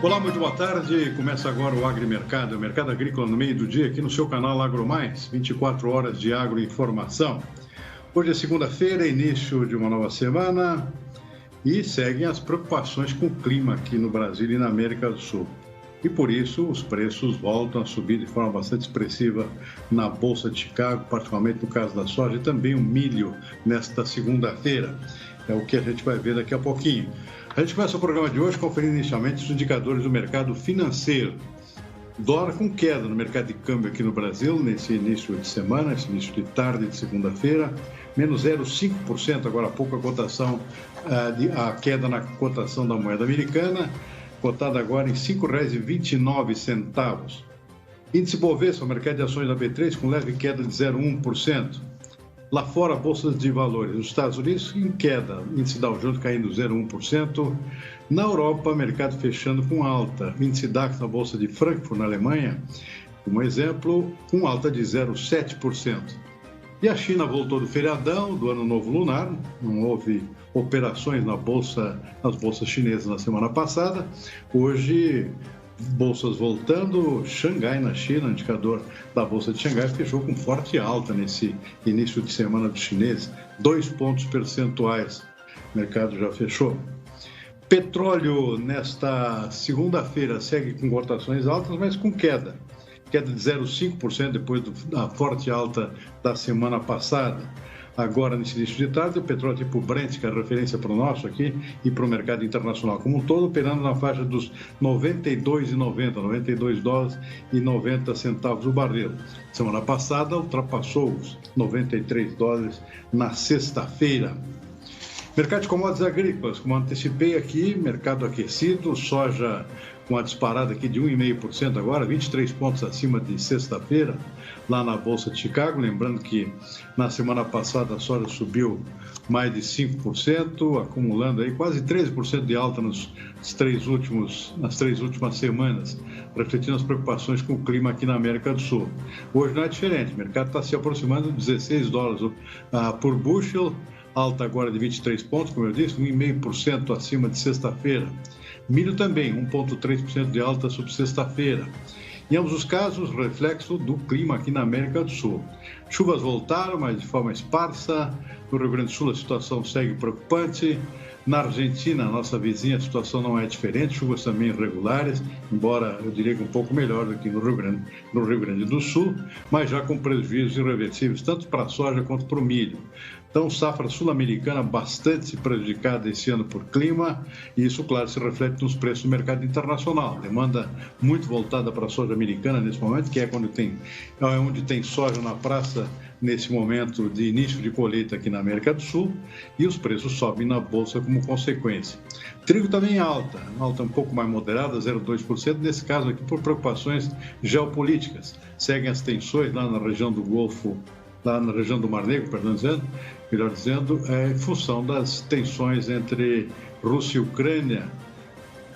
Olá, muito boa tarde. Começa agora o Agrimercado, o mercado agrícola no meio do dia, aqui no seu canal AgroMais, 24 horas de agroinformação. Hoje é segunda-feira, início de uma nova semana e seguem as preocupações com o clima aqui no Brasil e na América do Sul. E por isso os preços voltam a subir de forma bastante expressiva na Bolsa de Chicago, particularmente no caso da soja e também o milho nesta segunda-feira. É o que a gente vai ver daqui a pouquinho. A gente começa o programa de hoje conferindo inicialmente os indicadores do mercado financeiro. Dólar com queda no mercado de câmbio aqui no Brasil, nesse início de semana, esse início de tarde de segunda-feira, menos 0,5%, agora há pouco a cotação, a queda na cotação da moeda americana, cotada agora em R$ 5,29. Índice Bovespa, mercado de ações da B3, com leve queda de 0,1%. Lá fora, bolsas de valores. Nos Estados Unidos, em queda. Índice Dow Jones caindo 0,1%. Na Europa, mercado fechando com alta. Índice DAX na Bolsa de Frankfurt, na Alemanha, como exemplo, com alta de 0,7%. E a China voltou do feriadão, do Ano Novo Lunar. Não houve operações nas bolsas chinesas na semana passada. Hoje, bolsas voltando, Xangai na China, indicador da Bolsa de Xangai, fechou com forte alta nesse início de semana dos chineses, 2 pontos percentuais, o mercado já fechou. Petróleo nesta segunda-feira segue com cotações altas, mas com queda de 0,5% depois da forte alta da semana passada. Agora, nesse início de tarde, o petróleo tipo Brent, que é a referência para o nosso aqui e para o mercado internacional como um todo, operando na faixa dos 92 dólares e 90 centavos o barril. Semana passada, ultrapassou os 93 dólares na sexta-feira. Mercado de commodities agrícolas, como antecipei aqui, mercado aquecido, soja com a disparada aqui de 1,5% agora, 23 pontos acima de sexta-feira, lá na Bolsa de Chicago. Lembrando que na semana passada a soja subiu mais de 5%, acumulando aí quase 13% de alta nas três últimas semanas, refletindo as preocupações com o clima aqui na América do Sul. Hoje não é diferente, o mercado está se aproximando de 16 dólares por bushel, alta agora de 23 pontos, como eu disse, 1,5% acima de sexta-feira. Milho também, 1,3% de alta sobre sexta-feira. Em ambos os casos, reflexo do clima aqui na América do Sul. Chuvas voltaram, mas de forma esparsa. No Rio Grande do Sul a situação segue preocupante. Na Argentina, nossa vizinha, a situação não é diferente, chuvas também irregulares, embora eu diria que um pouco melhor do que no Rio Grande do Sul, mas já com prejuízos irreversíveis, tanto para a soja quanto para o milho. Então, safra sul-americana bastante prejudicada esse ano por clima, e isso, claro, se reflete nos preços do mercado internacional. Demanda muito voltada para a soja americana nesse momento, que é onde tem soja na praça nesse momento de início de colheita aqui na América do Sul, e os preços sobem na Bolsa como consequência. Trigo também alta um pouco mais moderada, 0,2%, nesse caso aqui por preocupações geopolíticas. Seguem as tensões lá na região do Golfo, lá na região do Mar Negro, melhor dizendo, em função das tensões entre Rússia e Ucrânia,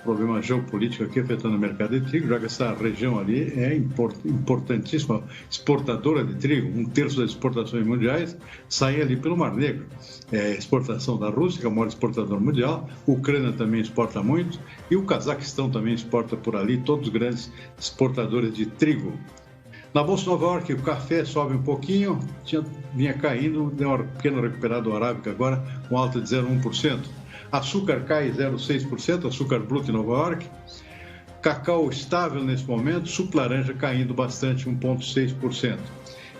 problema geopolítico aqui afetando o mercado de trigo, já que essa região ali é importantíssima exportadora de trigo, 1/3 das exportações mundiais saem ali pelo Mar Negro. É exportação da Rússia, que é o maior exportador mundial, a Ucrânia também exporta muito, e o Cazaquistão também exporta por ali, todos grandes exportadores de trigo. Na Bolsa de Nova York, o café sobe um pouquinho, vinha caindo, deu uma pequena recuperada do arábica agora, com alta de 0,1%. Açúcar cai 0,6%, açúcar bruto em Nova York. Cacau estável nesse momento, suco laranja caindo bastante, 1,6%.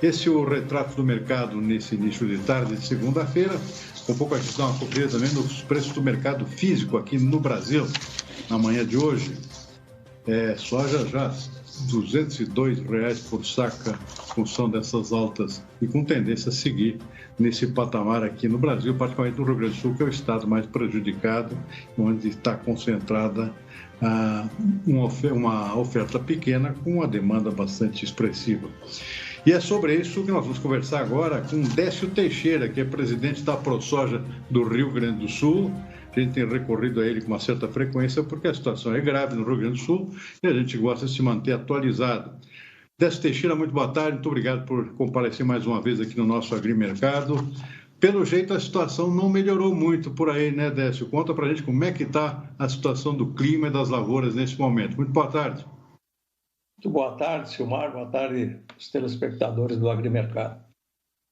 Esse é o retrato do mercado nesse início de tarde de segunda-feira. Com pouco a gente dá uma conferida também nos preços do mercado físico aqui no Brasil, na manhã de hoje. Soja já R$ 202 por saca, em função dessas altas e com tendência a seguir nesse patamar aqui no Brasil, particularmente no Rio Grande do Sul, que é o estado mais prejudicado, onde está concentrada uma oferta pequena com uma demanda bastante expressiva. E é sobre isso que nós vamos conversar agora com Décio Teixeira, que é presidente da ProSoja do Rio Grande do Sul. A gente tem recorrido a ele com uma certa frequência porque a situação é grave no Rio Grande do Sul e a gente gosta de se manter atualizado. Décio Teixeira, muito boa tarde, muito obrigado por comparecer mais uma vez aqui no nosso Agrimercado. Pelo jeito, a situação não melhorou muito por aí, né, Décio? Conta para a gente como é que está a situação do clima e das lavouras nesse momento. Muito boa tarde. Muito boa tarde, Silmar. Boa tarde, os telespectadores do Agrimercado.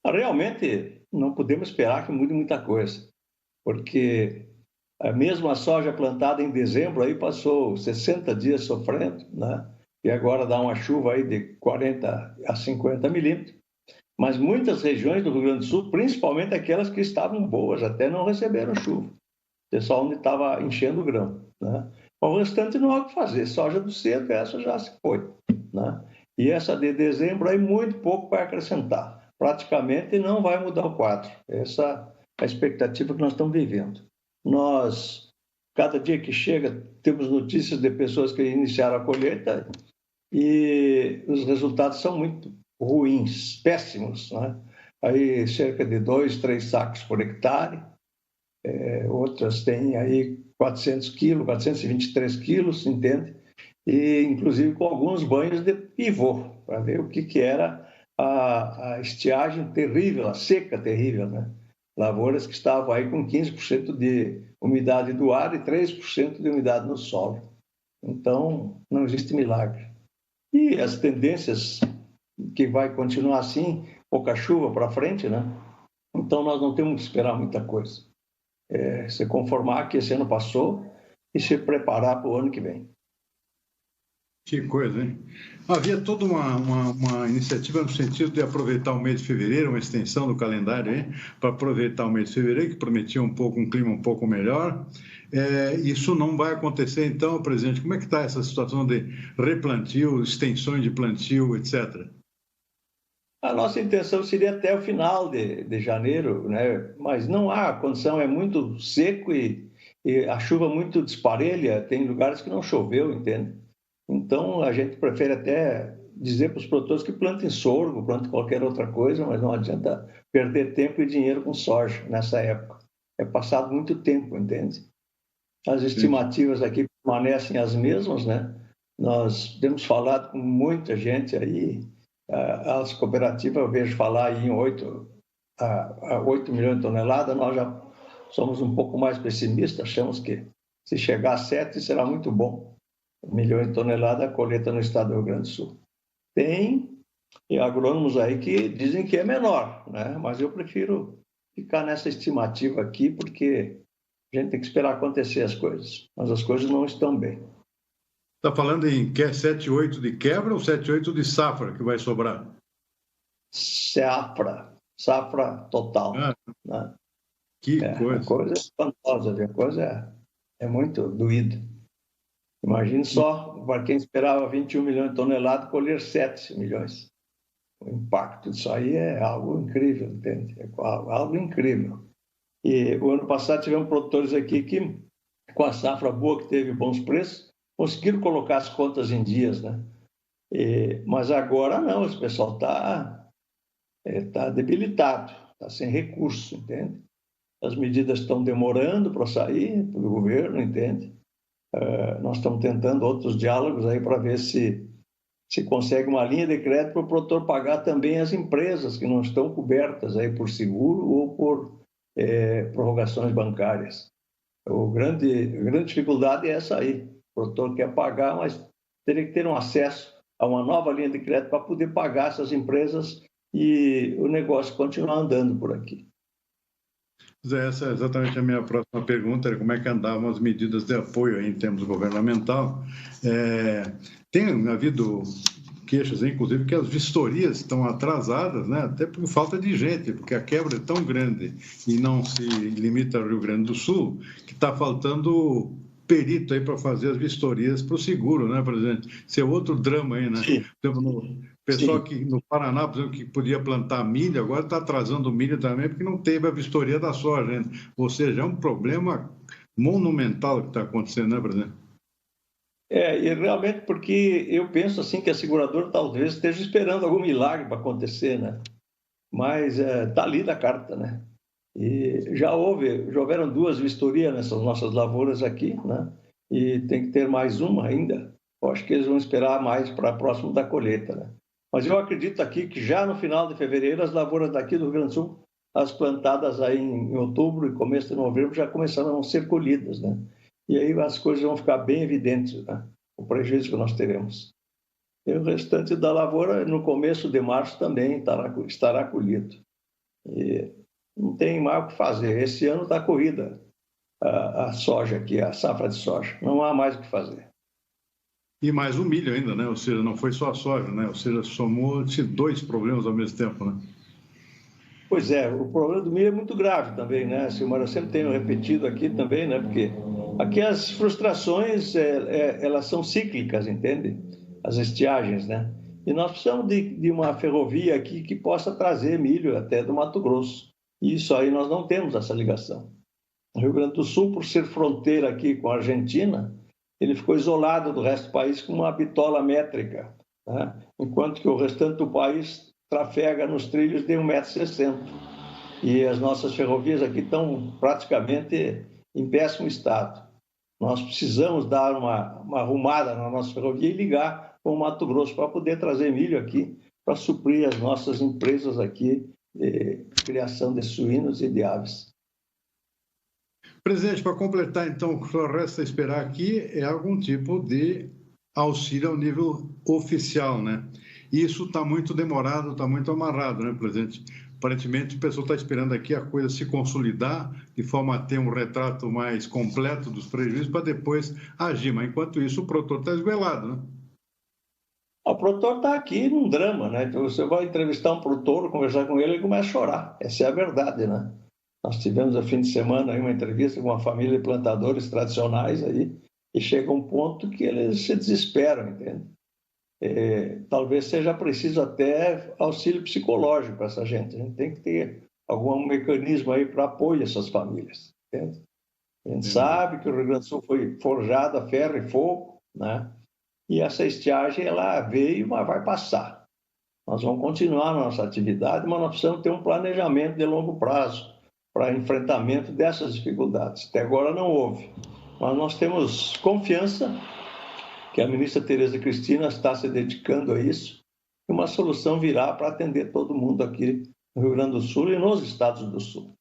Realmente, não podemos esperar que mude muita coisa, porque mesmo a soja plantada em dezembro aí passou 60 dias sofrendo, né? E agora dá uma chuva aí de 40 a 50 milímetros. Mas muitas regiões do Rio Grande do Sul, principalmente aquelas que estavam boas, até não receberam chuva. Pessoal onde estava enchendo o grão, né? O restante não há o que fazer. Soja do cedo, essa já se foi, né? E essa de dezembro aí muito pouco vai acrescentar. Praticamente não vai mudar o quadro. Essa é a expectativa que nós estamos vivendo. Nós, cada dia que chega, temos notícias de pessoas que iniciaram a colheita e os resultados são muito ruins, péssimos, né? Aí cerca de 2, 3 sacos por hectare, outras têm aí 400 quilos, 423 quilos, entende? E inclusive com alguns banhos de pivô, para ver o que era a estiagem terrível, a seca terrível, né? Lavouras que estavam aí com 15% de umidade do ar e 3% de umidade no solo. Então, não existe milagre. E as tendências que vai continuar assim, pouca chuva para frente, né? Então, nós não temos que esperar muita coisa. Se conformar que esse ano passou e se preparar para o ano que vem. Que coisa, hein? Havia toda uma iniciativa no sentido de aproveitar o mês de fevereiro, uma extensão do calendário aí, para aproveitar o mês de fevereiro, que prometia um clima um pouco melhor. Isso não vai acontecer, então, presidente. Como é que está essa situação de replantio, extensões de plantio, etc.? A nossa intenção seria até o final de janeiro, né? Mas não há condição, é muito seco e a chuva muito disparelha, tem lugares que não choveu, entende? Então, a gente prefere até dizer para os produtores que plantem sorgo, plantem qualquer outra coisa, mas não adianta perder tempo e dinheiro com soja nessa época. É passado muito tempo, entende? As estimativas aqui permanecem as mesmas, né? Nós temos falado com muita gente aí, as cooperativas, eu vejo falar em 8 milhões de toneladas, nós já somos um pouco mais pessimistas, achamos que se chegar a 7 será muito bom. 1 milhão de toneladas a colheita no estado do Rio Grande do Sul. Tem agrônomos aí que dizem que é menor, né? Mas eu prefiro ficar nessa estimativa aqui, porque a gente tem que esperar acontecer as coisas. Mas as coisas não estão bem. Está falando em 7, 8 de quebra ou 7, 8 de safra que vai sobrar? Safra total. Né? Que coisa. A coisa é espantosa, a coisa é muito doída. Imagine só, para quem esperava 21 milhões de toneladas, colher 7 milhões. O impacto disso aí é algo incrível, entende? É algo incrível. E o ano passado tivemos produtores aqui que, com a safra boa, que teve bons preços, conseguiram colocar as contas em dias, né? Mas agora não, esse pessoal está debilitado, está sem recurso, entende? As medidas estão demorando para sair do governo, entende? Nós estamos tentando outros diálogos aí para ver se consegue uma linha de crédito para o produtor pagar também as empresas que não estão cobertas aí por seguro ou por prorrogações bancárias. A grande dificuldade é essa aí. O produtor quer pagar, mas teria que ter um acesso a uma nova linha de crédito para poder pagar essas empresas e o negócio continuar andando por aqui. Essa é exatamente a minha próxima pergunta, era como é que andavam as medidas de apoio aí em termos governamental. Tem havido queixas, inclusive, que as vistorias estão atrasadas, né? Até por falta de gente, porque a quebra é tão grande e não se limita ao Rio Grande do Sul, que está faltando perito aí para fazer as vistorias para o seguro, né, presidente? Isso é outro drama aí, né? Sim. Pessoal que no Paraná, por exemplo, que podia plantar milho, agora está atrasando o milho também, porque não teve a vistoria da soja ainda. Ou seja, é um problema monumental que está acontecendo, né, presidente? E realmente porque eu penso assim que a seguradora talvez esteja esperando algum milagre para acontecer, né? Mas está ali da carta, né? E já houveram 2 vistorias nessas nossas lavouras aqui, né? E tem que ter mais uma ainda. Eu acho que eles vão esperar mais para próximo da colheita, né? Mas eu acredito aqui que já no final de fevereiro as lavouras daqui do Rio Grande do Sul as plantadas aí em outubro e começo de novembro já começaram a ser colhidas, né? E aí as coisas vão ficar bem evidentes, né? O prejuízo que nós teremos. E o restante da lavoura, no começo de março, também estará colhido. E não tem mais o que fazer. Esse ano está corrida a soja aqui, a safra de soja. Não há mais o que fazer. E mais o milho ainda, né? Ou seja, não foi só a soja, né? Ou seja, somou-se dois problemas ao mesmo tempo, né? Pois é, o problema do milho é muito grave também, né, Silmar? Eu sempre tenho repetido aqui também, né? Porque aqui as frustrações, elas são cíclicas, entende? As estiagens, né? E nós precisamos de uma ferrovia aqui que possa trazer milho até do Mato Grosso. E isso aí nós não temos essa ligação. O Rio Grande do Sul, por ser fronteira aqui com a Argentina, ele ficou isolado do resto do país com uma bitola métrica, né? Enquanto que o restante do país trafega nos trilhos de 1,60 m. E as nossas ferrovias aqui estão praticamente em péssimo estado. Nós precisamos dar uma arrumada na nossa ferrovia e ligar com o Mato Grosso para poder trazer milho aqui, para suprir as nossas empresas aqui de criação de suínos e de aves. Presidente, para completar, então, o que só resta esperar aqui é algum tipo de auxílio ao nível oficial, né? E isso está muito demorado, está muito amarrado, né, presidente? Aparentemente, o pessoal está esperando aqui a coisa se consolidar, de forma a ter um retrato mais completo dos prejuízos, para depois agir. Mas, enquanto isso, o produtor está esgoelado, né? O produtor está aqui num drama, né? Então, você vai entrevistar um produtor, conversar com ele, ele começa a chorar. Essa é a verdade, né? Nós tivemos, no fim de semana, aí, uma entrevista com uma família de plantadores tradicionais aí, e chega um ponto que eles se desesperam, entende? Talvez seja preciso até auxílio psicológico para essa gente. A gente tem que ter algum mecanismo aí para apoio a essas famílias, entende? A gente sabe que o Rio Grande do Sul foi forjado a ferro e fogo, né? E essa estiagem, ela veio, mas vai passar. Nós vamos continuar a nossa atividade, mas nós precisamos ter um planejamento de longo prazo para enfrentamento dessas dificuldades. Até agora não houve, mas nós temos confiança que a ministra Tereza Cristina está se dedicando a isso, e uma solução virá para atender todo mundo aqui no Rio Grande do Sul e nos estados do Sul.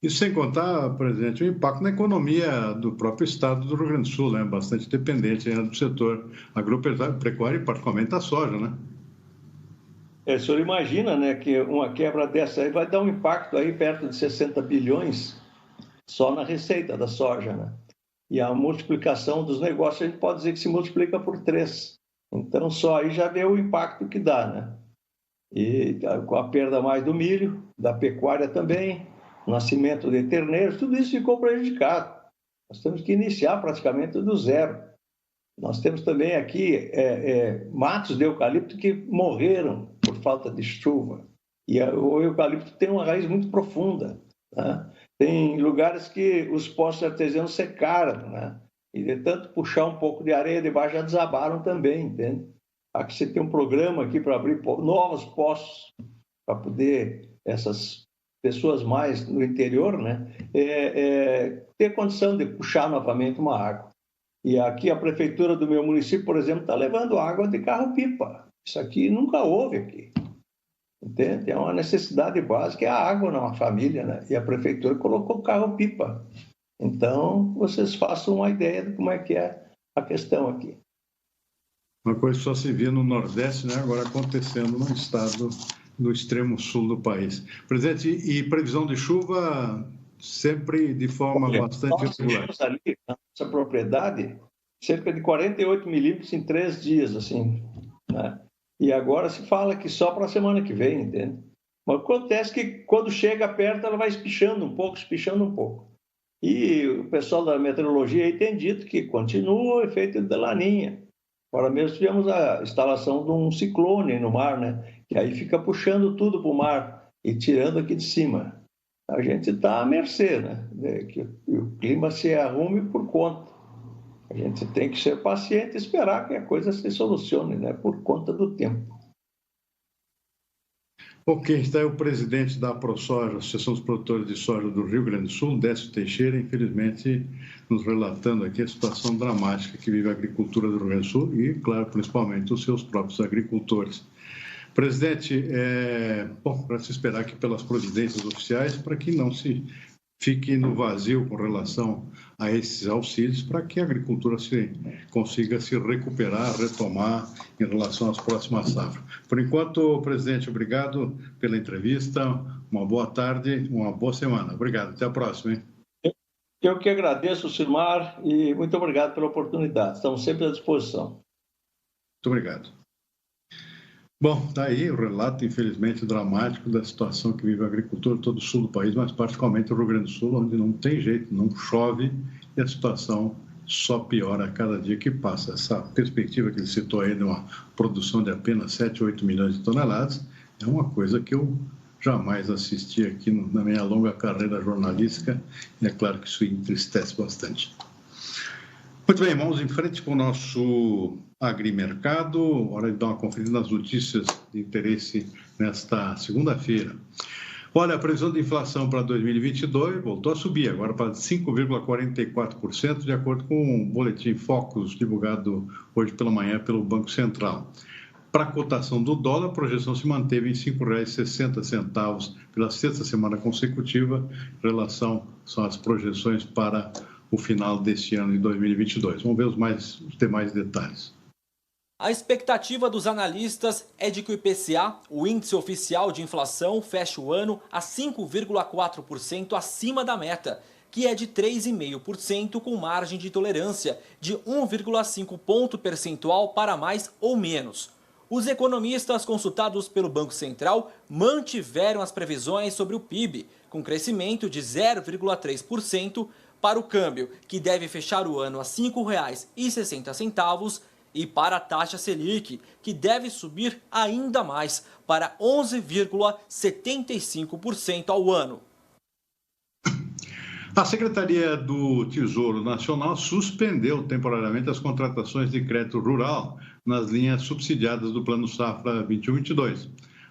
Isso sem contar, presidente, o impacto na economia do próprio estado do Rio Grande do Sul, né? Bastante dependente do setor agropecuário e particularmente da soja, né? O senhor imagina, né, que uma quebra dessa aí vai dar um impacto aí perto de 60 bilhões só na receita da soja, né? E a multiplicação dos negócios, a gente pode dizer que se multiplica por 3. Então, só aí já vê o impacto que dá, né? E com a perda mais do milho, da pecuária também, o nascimento de terneiros, tudo isso ficou prejudicado. Nós temos que iniciar praticamente do zero. Nós temos também aqui matos de eucalipto que morreram por falta de chuva. E o eucalipto tem uma raiz muito profunda, né? Tem lugares que os poços artesianos secaram, né? E de tanto puxar um pouco de areia de baixo já desabaram também, entende? Aqui você tem um programa aqui para abrir novos poços para poder essas pessoas mais no interior, né, ter condição de puxar novamente uma água. E aqui a prefeitura do meu município, por exemplo, está levando água de carro-pipa. Isso aqui nunca houve aqui. Entende? É uma necessidade básica, é a água numa família, né? E a prefeitura colocou carro-pipa. Então, vocês façam uma ideia de como é que é a questão aqui. Uma coisa que só se via no Nordeste, né? Agora acontecendo no estado do extremo sul do país. Presidente, e previsão de chuva sempre de forma bastante irregular. Nós ali, na nossa propriedade, cerca de 48 milímetros em 3 dias, assim, né? E agora se fala que só para a semana que vem, entende? Mas acontece que quando chega perto, ela vai espichando um pouco, espichando um pouco. E o pessoal da meteorologia aí tem dito que continua o efeito de laninha. Agora mesmo tivemos a instalação de um ciclone no mar, né? Que aí fica puxando tudo para o mar e tirando aqui de cima. A gente está à mercê, né? Que o clima se arrume por conta. A gente tem que ser paciente e esperar que a coisa se solucione, né? Por conta do tempo. Ok, está aí o presidente da AproSoja, Associação dos Produtores de Soja do Rio Grande do Sul, Décio Teixeira, infelizmente nos relatando aqui a situação dramática que vive a agricultura do Rio Grande do Sul e, claro, principalmente os seus próprios agricultores. Presidente, para se esperar aqui pelas providências oficiais, para que não se fique no vazio com relação a esses auxílios, para que a agricultura consiga se recuperar, retomar em relação às próximas safras. Por enquanto, presidente, obrigado pela entrevista, uma boa tarde, uma boa semana. Obrigado, até a próxima, hein? Eu que agradeço, Silmar, e muito obrigado pela oportunidade. Estamos sempre à disposição. Muito obrigado. Bom, está aí o relato, infelizmente, dramático da situação que vive a agricultura em todo o sul do país, mas particularmente o Rio Grande do Sul, onde não tem jeito, não chove e a situação só piora a cada dia que passa. Essa perspectiva que ele citou aí de uma produção de apenas 7, 8 milhões de toneladas é uma coisa que eu jamais assisti aqui na minha longa carreira jornalística e é claro que isso entristece bastante. Muito bem, vamos em frente com o nosso agrimercado. Hora de dar uma conferida nas notícias de interesse nesta segunda-feira. Olha, a previsão de inflação para 2022 voltou a subir, agora para 5,44%, de acordo com o boletim Focus, divulgado hoje pela manhã pelo Banco Central. Para a cotação do dólar, a projeção se manteve em R$ 5,60 pela sexta semana consecutiva, em relação às projeções para o final deste ano de 2022. Vamos ver os demais detalhes. A expectativa dos analistas é de que o IPCA, o índice oficial de inflação, feche o ano a 5,4% acima da meta, que é de 3,5% com margem de tolerância de 1,5 ponto percentual para mais ou menos. Os economistas consultados pelo Banco Central mantiveram as previsões sobre o PIB, com crescimento de 0,3%, para o câmbio, que deve fechar o ano a R$ 5,60, e para a taxa Selic, que deve subir ainda mais para 11,75% ao ano. A Secretaria do Tesouro Nacional suspendeu temporariamente as contratações de crédito rural nas linhas subsidiadas do Plano Safra 21-22.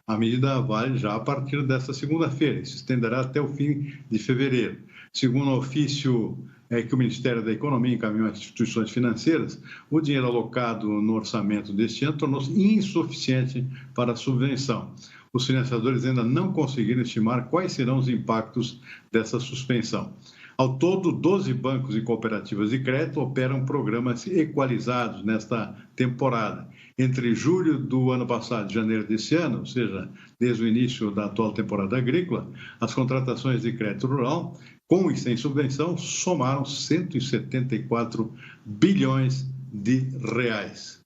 A medida vale já a partir desta segunda-feira e se estenderá até o fim de fevereiro. Segundo o ofício que o Ministério da Economia encaminhou às instituições financeiras, o dinheiro alocado no orçamento deste ano tornou-se insuficiente para a subvenção. Os financiadores ainda não conseguiram estimar quais serão os impactos dessa suspensão. Ao todo, 12 bancos e cooperativas de crédito operam programas equalizados nesta temporada. Entre julho do ano passado e janeiro desse ano, ou seja, desde o início da atual temporada agrícola, as contratações de crédito rural, com e sem subvenção, somaram 174 bilhões de reais.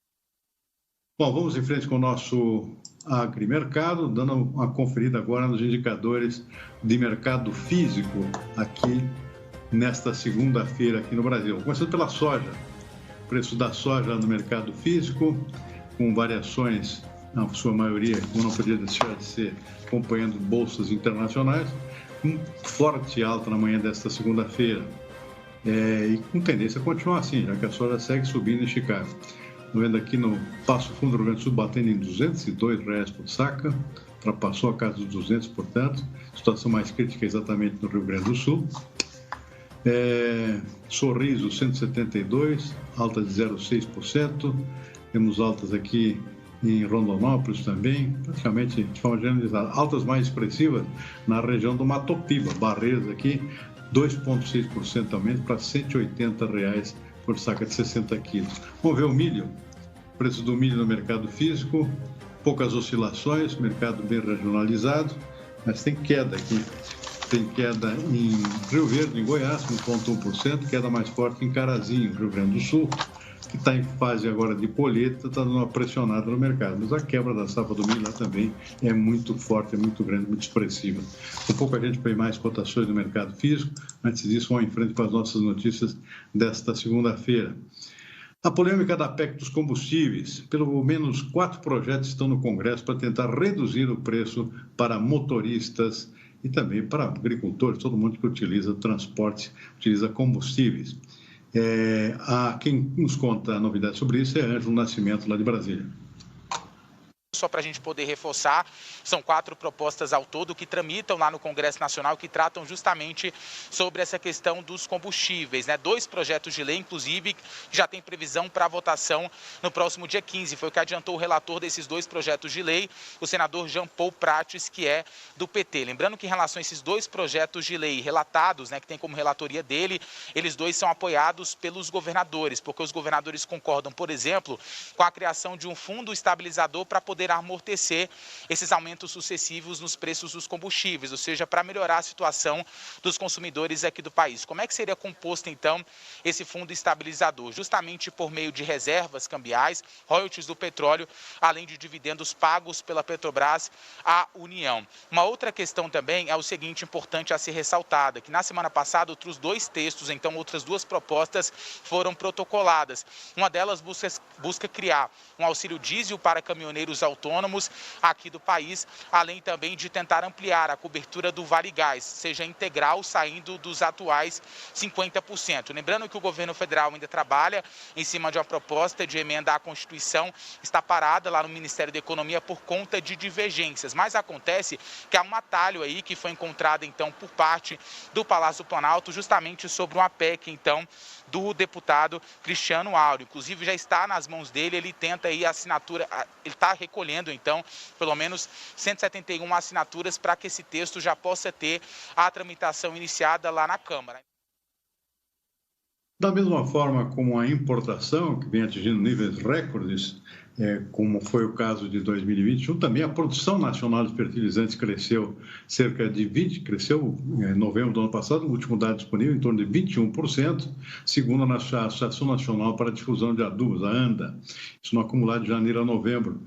Bom, vamos em frente com o nosso agrimercado, dando uma conferida agora nos indicadores de mercado físico aqui nesta segunda-feira aqui no Brasil. Começando pela soja. O preço da soja no mercado físico, com variações, na sua maioria, como não podia deixar de ser, acompanhando bolsas internacionais, com forte alta na manhã desta segunda-feira. E com tendência a continuar assim, já que a soja segue subindo em Chicago. Estou vendo aqui no Passo Fundo do Rio Grande do Sul batendo em R$ 202 por saca, ultrapassou a casa dos 200, portanto, situação mais crítica exatamente no Rio Grande do Sul. Sorriso 172, alta de 0,6%. Temos altas aqui em Rondonópolis também, praticamente de forma generalizada. Altas mais expressivas na região do Matopiba, Barreiras aqui, 2,6% aumento para R$ 180 por saca de 60 quilos. Vamos ver o milho. O preço do milho no mercado físico, poucas oscilações, mercado bem regionalizado, mas tem queda aqui. Tem queda em Rio Verde, em Goiás, 1,1%, queda mais forte em Carazinho, Rio Grande do Sul, que está em fase agora de colheita, está dando uma pressionada no mercado. Mas a quebra da safra do milho lá também é muito forte, é muito grande, muito expressiva. Um pouco a gente tem mais cotações no mercado físico. Antes disso, vamos em frente com as nossas notícias desta segunda-feira. A polêmica da PEC dos combustíveis. Pelo menos 4 projetos estão no Congresso para tentar reduzir o preço para motoristas e também para agricultores, todo mundo que utiliza transporte, utiliza combustíveis. Quem nos conta a novidade sobre isso é Ângelo Nascimento, lá de Brasília. só para a gente poder reforçar, são 4 propostas ao todo que tramitam lá no Congresso Nacional, que tratam justamente sobre essa questão dos combustíveis, né? 2 projetos de lei, inclusive, que já tem previsão para votação no próximo dia 15. Foi o que adiantou o relator desses 2 projetos de lei, o senador Jean Paul Prates, que é do PT. Lembrando que em relação a esses 2 projetos de lei relatados, né, que tem como relatoria dele, eles 2 são apoiados pelos governadores, porque os governadores concordam, por exemplo, com a criação de um fundo estabilizador para poder amortecer esses aumentos sucessivos nos preços dos combustíveis, ou seja, para melhorar a situação dos consumidores aqui do país. Como é que seria composto, então, esse fundo estabilizador? Justamente por meio de reservas cambiais, royalties do petróleo, além de dividendos pagos pela Petrobras à União. Uma outra questão também é o seguinte, importante a ser ressaltada, que na semana passada outros 2 textos, então outras 2 propostas foram protocoladas. Uma delas busca criar um auxílio diesel para caminhoneiros autônomos aqui do país, além também de tentar ampliar a cobertura do Vale Gás, seja integral, saindo dos atuais 50%. Lembrando que o governo federal ainda trabalha em cima de uma proposta de emenda à Constituição, está parada lá no Ministério da Economia por conta de divergências, mas acontece que há um atalho aí que foi encontrado então por parte do Palácio do Planalto, justamente sobre uma PEC então do deputado Cristiano Áureo. Inclusive já está nas mãos dele, ele tenta aí a assinatura, ele está recolhendo então pelo menos 171 assinaturas para que esse texto já possa ter a tramitação iniciada lá na Câmara. Da mesma forma como a importação, que vem atingindo níveis recordes, como foi o caso de 2021, também a produção nacional de fertilizantes cresceu cerca de 20%, cresceu em novembro do ano passado, o último dado disponível, em torno de 21%, segundo a Associação Nacional para a Difusão de Adubos, a ANDA. Isso no acumulado de janeiro a novembro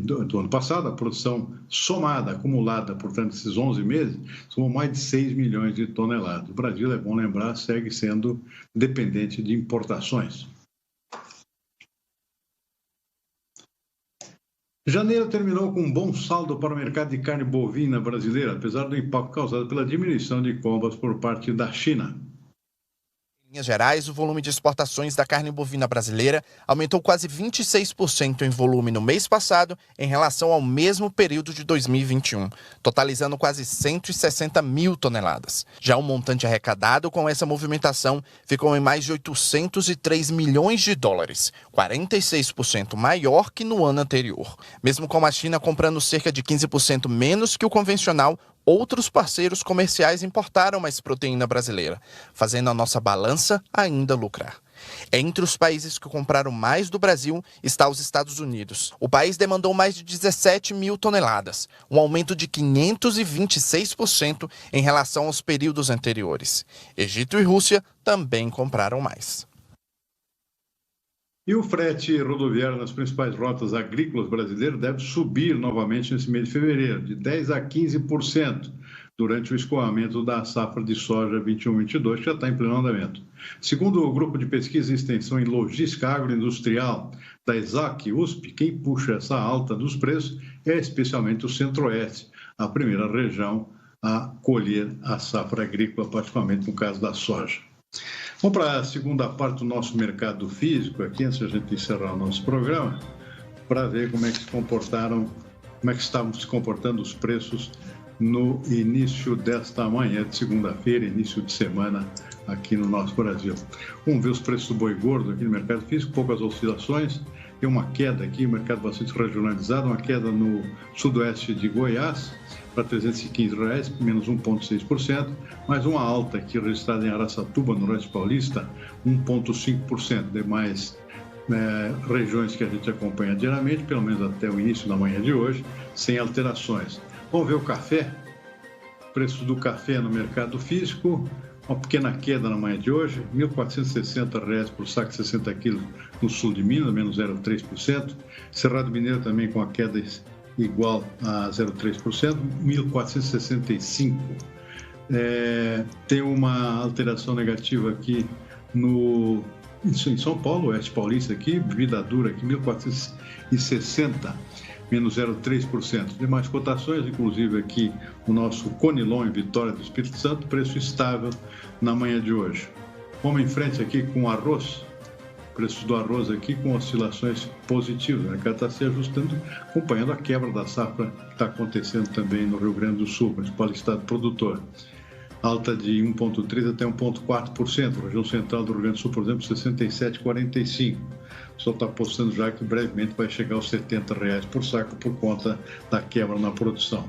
do ano passado, a produção somada, acumulada, portanto, esses 11 meses, somou mais de 6 milhões de toneladas. O Brasil, é bom lembrar, segue sendo dependente de importações. Janeiro terminou com um bom saldo para o mercado de carne bovina brasileira, apesar do impacto causado pela diminuição de compras por parte da China. Em linhas gerais, o volume de exportações da carne bovina brasileira aumentou quase 26% em volume no mês passado em relação ao mesmo período de 2021, totalizando quase 160 mil toneladas. Já o montante arrecadado com essa movimentação ficou em mais de 803 milhões de dólares, 46% maior que no ano anterior. Mesmo com a China comprando cerca de 15% menos que o convencional, outros parceiros comerciais importaram mais proteína brasileira, fazendo a nossa balança ainda lucrar. Entre os países que compraram mais do Brasil está os Estados Unidos. O país demandou mais de 17 mil toneladas, um aumento de 526% em relação aos períodos anteriores. Egito e Rússia também compraram mais. E o frete rodoviário nas principais rotas agrícolas brasileiras deve subir novamente nesse mês de fevereiro, de 10% a 15%, durante o escoamento da safra de soja 21-22, que já está em pleno andamento. Segundo o Grupo de Pesquisa e Extensão em Logística Agroindustrial da ESAC-USP, quem puxa essa alta dos preços é especialmente o Centro-Oeste, a primeira região a colher a safra agrícola, particularmente no caso da soja. Vamos para a segunda parte do nosso mercado físico, aqui, antes de a gente encerrar o nosso programa, para ver como é que estavam se comportando os preços no início desta manhã de segunda-feira, início de semana aqui no nosso Brasil. Vamos ver os preços do boi gordo aqui no mercado físico, poucas oscilações, tem uma queda aqui, um mercado bastante regionalizado, uma queda no sudoeste de Goiás, para R$ 315, menos 1,6%, mas uma alta aqui registrada em Araçatuba, no Noroeste Paulista, 1,5%. Demais regiões que a gente acompanha diariamente, pelo menos até o início da manhã de hoje, sem alterações. Vamos ver o café. Preço do café no mercado físico, uma pequena queda na manhã de hoje, R$ 1.460 por saco de 60 quilos no sul de Minas, menos 0,3%. Cerrado Mineiro também com a queda igual a 0,3%, 1.465. Tem uma alteração negativa aqui em São Paulo, Oeste Paulista aqui, Vida Dura aqui, 1.460, menos 0,3%. Demais cotações, inclusive aqui o nosso Conilon em Vitória do Espírito Santo, preço estável na manhã de hoje. Vamos em frente aqui com arroz. Preços do arroz aqui com oscilações positivas. O mercado está se ajustando, acompanhando a quebra da safra que está acontecendo também no Rio Grande do Sul, principal estado produtor. Alta de 1,3% até 1,4%. Região central do Rio Grande do Sul, por exemplo, 67,45. O pessoal está apostando já que brevemente vai chegar aos R$70 por saco por conta da quebra na produção.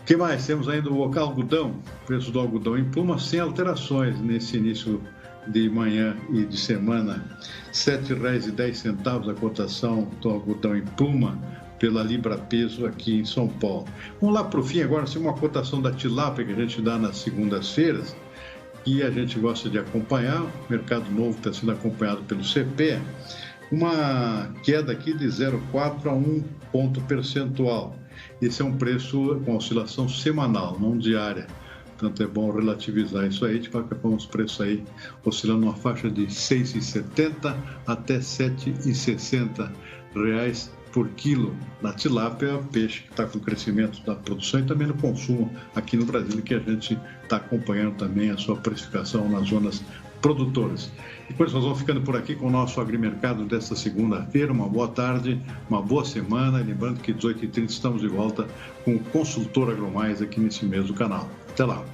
O que mais? Temos ainda o algodão. O preço do algodão em pluma sem alterações nesse início de manhã e de semana. R$ 7,10 a cotação do algodão em pluma pela libra peso aqui em São Paulo. Vamos lá para o fim agora, uma cotação da tilápia que a gente dá nas segundas-feiras e a gente gosta de acompanhar. O mercado novo está sendo acompanhado pelo CPE. Uma queda aqui de 0,4 a 1 ponto percentual. Esse é um preço com oscilação semanal, não diária. Portanto, é bom relativizar isso aí. De qualquer forma, os preços aí oscilando numa faixa de R$ 6,70 até R$ 7,60 por quilo na tilápia, peixe que está com o crescimento da produção e também no consumo aqui no Brasil, que a gente está acompanhando também a sua precificação nas zonas produtoras. E por isso nós vamos ficando por aqui com o nosso agrimercado desta segunda-feira. Uma boa tarde, uma boa semana. E lembrando que 18h30 estamos de volta com o Consultor AgroMais aqui nesse mesmo canal. Até lá!